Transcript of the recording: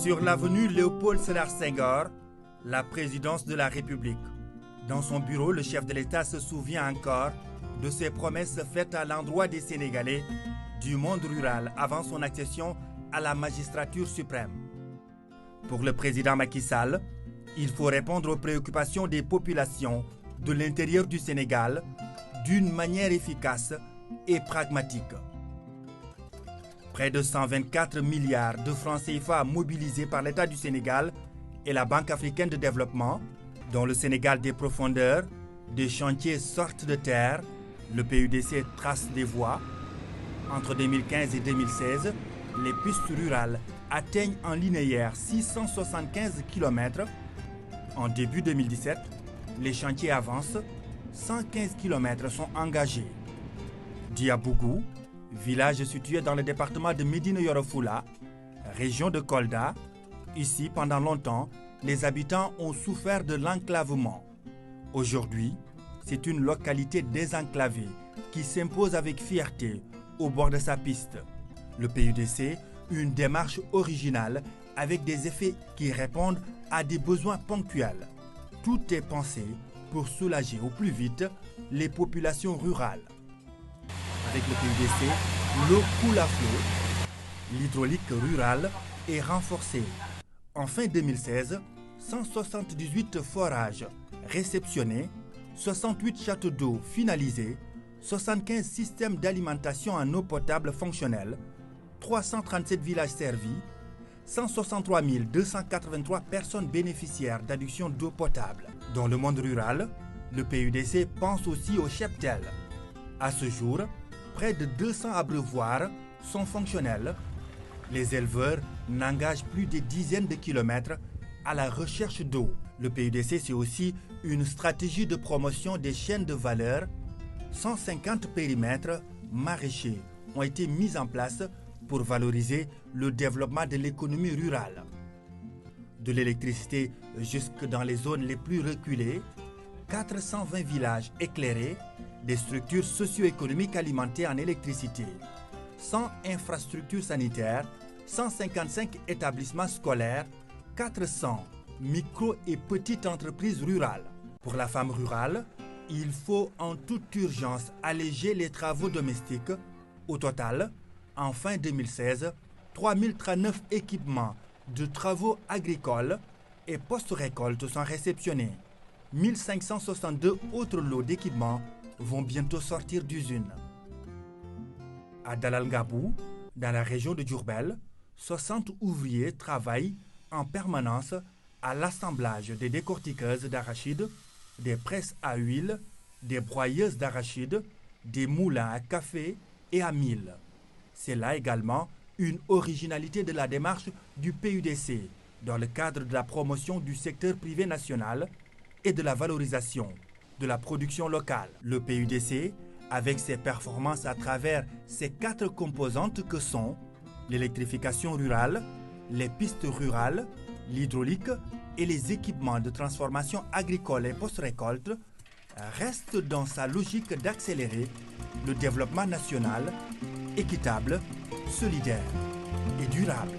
Sur l'avenue Léopold Sédar Senghor, la présidence de la République. Dans son bureau, le chef de l'État se souvient encore de ses promesses faites à l'endroit des Sénégalais du monde rural avant son accession à la magistrature suprême. Pour le président Macky Sall, il faut répondre aux préoccupations des populations de l'intérieur du Sénégal d'une manière efficace et pragmatique. Près de 124 milliards de francs CFA mobilisés par l'État du Sénégal et la Banque africaine de développement, dont le Sénégal des profondeurs, des chantiers sortent de terre, le PUDC trace des voies. Entre 2015 et 2016, les pistes rurales atteignent en linéaire 675 km. En début 2017, les chantiers avancent, 115 km sont engagés. Diabougou, village situé dans le département de Médina Yoro Foulah, région de Kolda. Ici, pendant longtemps, les habitants ont souffert de l'enclavement. Aujourd'hui, c'est une localité désenclavée qui s'impose avec fierté au bord de sa piste. Le PUDC, une démarche originale avec des effets qui répondent à des besoins ponctuels. Tout est pensé pour soulager au plus vite les populations rurales. Avec le PUDC, l'eau coule à flot. L'hydraulique rurale est renforcée. En fin 2016, 178 forages réceptionnés, 68 châteaux d'eau finalisés, 75 systèmes d'alimentation en eau potable fonctionnels, 337 villages servis, 163 283 personnes bénéficiaires d'adduction d'eau potable. Dans le monde rural, le PUDC pense aussi au cheptel. À ce jour, près de 200 abreuvoirs sont fonctionnels. Les éleveurs n'engagent plus des dizaines de kilomètres à la recherche d'eau. Le PUDC, c'est aussi une stratégie de promotion des chaînes de valeur. 150 périmètres maraîchers ont été mis en place pour valoriser le développement de l'économie rurale. De l'électricité jusque dans les zones les plus reculées, 420 villages éclairés, des structures socio-économiques alimentées en électricité, 100 infrastructures sanitaires, 155 établissements scolaires, 400 micro- et petites entreprises rurales. Pour la femme rurale, il faut en toute urgence alléger les travaux domestiques. Au total, en fin 2016, 3039 équipements de travaux agricoles et post-récolte sont réceptionnés. 1562 autres lots d'équipements vont bientôt sortir d'usine. À Dalal Ngabou, dans la région de Diourbel, 60 ouvriers travaillent en permanence à l'assemblage des décortiqueuses d'arachide, des presses à huile, des broyeuses d'arachide, des moulins à café et à mil. C'est là également une originalité de la démarche du PUDC dans le cadre de la promotion du secteur privé national et de la valorisation de la production locale. Le PUDC, avec ses performances à travers ses 4 composantes que sont l'électrification rurale, les pistes rurales, l'hydraulique et les équipements de transformation agricole et post-récolte, reste dans sa logique d'accélérer le développement national équitable, solidaire et durable.